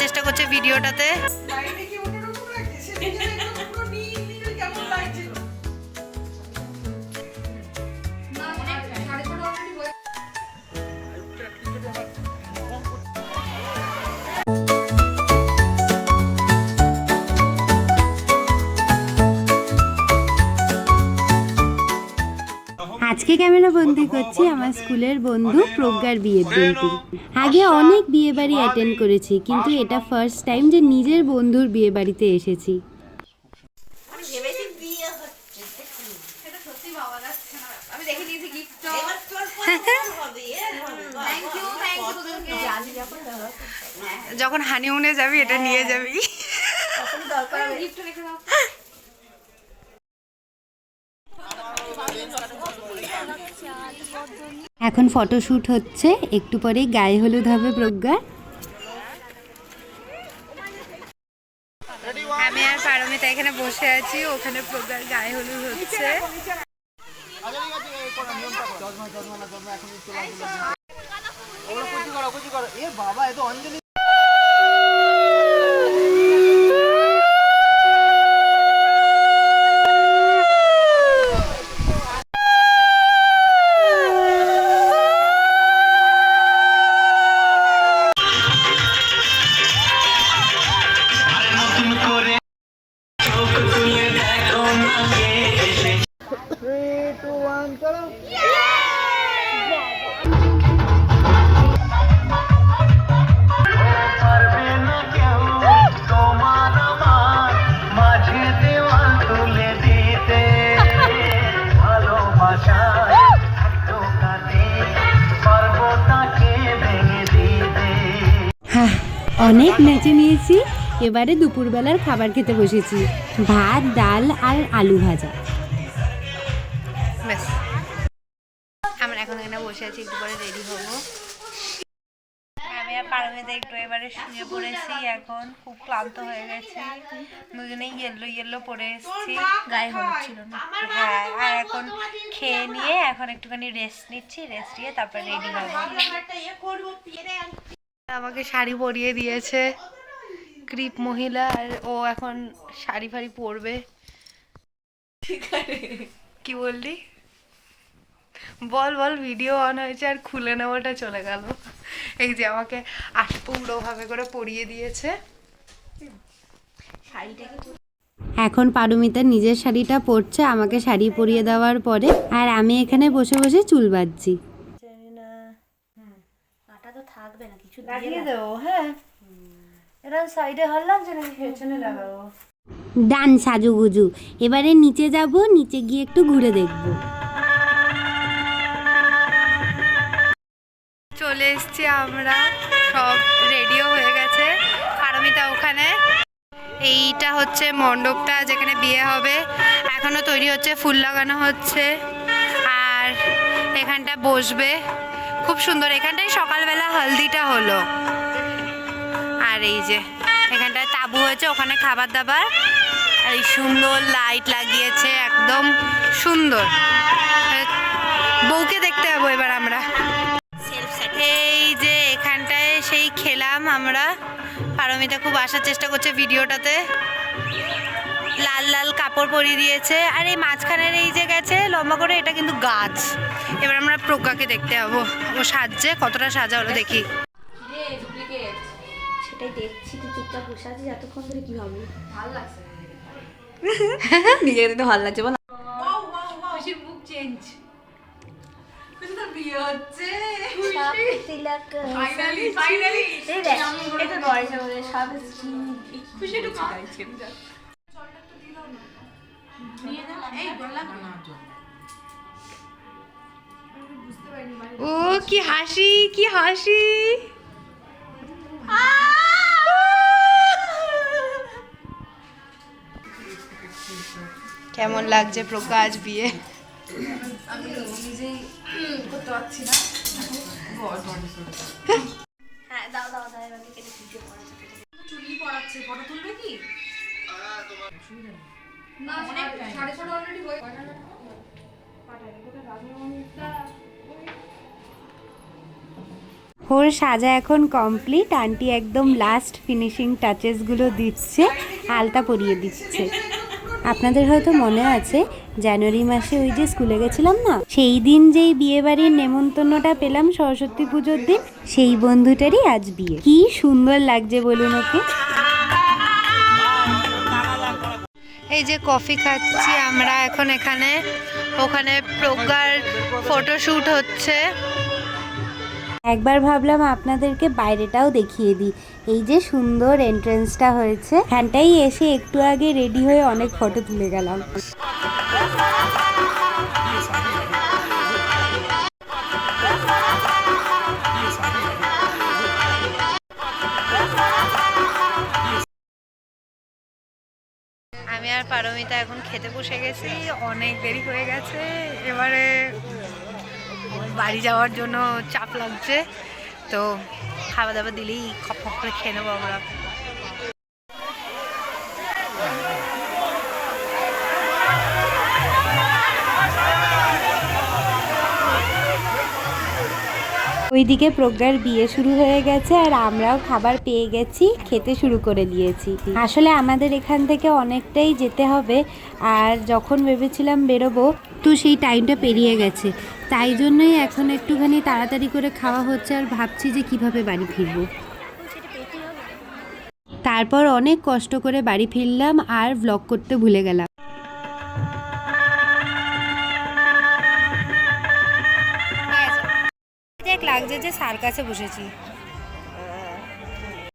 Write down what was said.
চেষ্টা করছে ভিডিওটাতে। আজকে ক্যামেরা বন্দি করছি আমার স্কুলের বন্ধু প্রজ্ঞার বিয়ের দিনটি। আগে অনেক বিয়ে বাড়ি অ্যাটেন্ড করেছি, কিন্তু এটা ফার্স্ট টাইম যে নিজের বন্ধুর বিয়ে বাড়িতে এসেছি। যখন হানিমুনে যাবি এটা নিয়ে যাবি। এখন ফটোশ্যুট হচ্ছে, একটু পরে গায়ে হলুদ হবে প্রজ্ঞার। আমি আর পারমিতা এখানে বসে আছি, ওখানে প্রজ্ঞার গায়ে হলুদ হচ্ছে। অনেক নেচে নিয়েছি, এবারে দুপুরবেলার খাবার খেতে বসেছি। ভাত, ডাল আর আলু ভাজা। ব্যাস, আমরা এখন এখানে বসে আছি, একটু পরে রেডি হবো। আমি আর পারমিতা একটু এবারে শুয়ে পড়েছি, এখন খুব ক্লান্ত হয়ে গেছি, দুজনেই ইয়েলো পরে এসেছি, গায়ে হলুদ ছিল না। হ্যাঁ, আর এখন খেয়ে নিয়ে এখন একটুখানি রেস্ট নিচ্ছি, রেস্ট নিয়ে তারপর রেডি হবো। আমাকে শাড়ি পরিয়ে দিয়েছে ক্রিপ মহিলা, আর ও এখন শাড়ি ফাড়ি পরবে। কি বললি? বল ভিডিও অন হয়েছে আর খুলে নেওয়াটা চলে গেল। এই যে আমাকে পুরোভাবে করে পরিয়ে দিয়েছে শাড়িটাকে। এখন পারমিতা নিজের শাড়িটা পরছে আমাকে শাড়ি পরিয়ে দেওয়ার পরে, আর আমি এখানে বসে বসে চুল বাঁধছি। তো থাকবে না, কিছু লাগিয়ে দেবো। হ্যাঁ, এটা সাইডে হারলাম যে নাকি পেছনে লাগাবো। ডান সাজুগুজু, এবারে নিচে যাব, নিচে গিয়ে একটু ঘুরে দেখব। চলে এসছি আমরা, সব রেডিও হয়ে গেছে। পারমিতা ওখানে, এইটা হচ্ছে মণ্ডপটা যেখানে বিয়ে হবে, এখনো তৈরি হচ্ছে, ফুল লাগানো হচ্ছে, আর এখানটা বসবে। খুব সুন্দর, এখানটায় সকালবেলা হলদিটা হলো। আর এই যে এখানটায় তাবু হয়েছে, ওখানে খাবার দাবার, আর এই সুন্দর লাইট লাগিয়েছে, একদম সুন্দর। বউকে দেখতে যাবো এবার আমরা। এই যে এখানটায় সেই খেলাম আমরা, পারমিতা খুব আসার চেষ্টা করছে ভিডিওটাতে। লাল লাল কাপড় পরিয়ে দিয়েছে, আর এই মাঝখানের এই যে গেছে লম্বা করে, এটা কিন্তু গাছ। এবার আমরা প্রজ্ঞাকে দেখতে যাবো, ও সাজছে, কতটা সাজা হলো দেখি। সেটাই দেখছি, তুই চুপচাপ বসে আছিস এতক্ষণ ধরে, কি হবে? ভালো লাগছে নিজে কিন্তু ভালো লাগছে বল। মুখ চেঞ্জ বিয়ে হচ্ছে, ও কি হাসি, কি হাসি। কেমন লাগছে প্রজ্ঞা আজ বিয়ে? আমি নিজেই করতে পারছি না। হ্যাঁ, দাও এভাবে কেটে ভিডিও করা যাবে। চুলি পড়াচ্ছে, ফটো তুলবে কি? না, 6:30 অলরেডি হয়ে ওর সাজা এখন কমপ্লিট। আন্টি একদম লাস্ট ফিনিশিং টাচেসগুলো দিচ্ছে, আলতা পরিয়ে দিচ্ছে। আপনাদের হয়তো মনে আছে জানুয়ারি মাসে ওই যে স্কুলে গেছিলাম না, সেই দিন যেই বিয়ে বাড়ির নেমন্তন্নটা পেলাম সরস্বতী পুজোর দিন, সেই বন্ধুটারই আজ বিয়ে। কি সুন্দর লাগছে বলুন ওকে। এই যে কফি খাচ্ছি আমরা এখন এখানে, ওখানে প্রজ্ঞার ফটোশ্যুট হচ্ছে। একবার ভাবলাম আপনাদেরকে বাইরেটাও দেখিয়ে দিই। এই যে সুন্দর এন্ট্রেন্সটা হয়েছে, এখানটাই এসে একটু আগে রেডি হয়ে অনেক ফটো তুলে গেলাম। আমি আর পারমিতা এখন খেতে বসে গেছি, অনেক দেরি হয়ে গেছে। এবারে বাড়ি যাওয়ার জন্য চাপ লাগছে, তো খাওয়া দাওয়া দিলেই খপ খপ করে খেয়ে নেবো আমরা। ওইদিকে প্রজ্ঞার বিয়ে শুরু হয়ে গেছে আর আমরাও খাবার পেয়ে গেছি, খেতে শুরু করে দিয়েছি। আসলে আমাদের এখান থেকে অনেকটাই যেতে হবে, আর যখন ভেবেছিলাম বেরোবো তো সেই টাইমটা পেরিয়ে গেছে, তাই জন্যই এখন একটুখানি তাড়াতাড়ি করে খাওয়া হচ্ছে আর ভাবছি যে কিভাবে বাড়ি ফিরবো। তারপর অনেক কষ্ট করে বাড়ি ফিরলাম আর ভ্লগ করতে ভুলে গেলাম। লাগছে যে সার্কাসে বসেছি।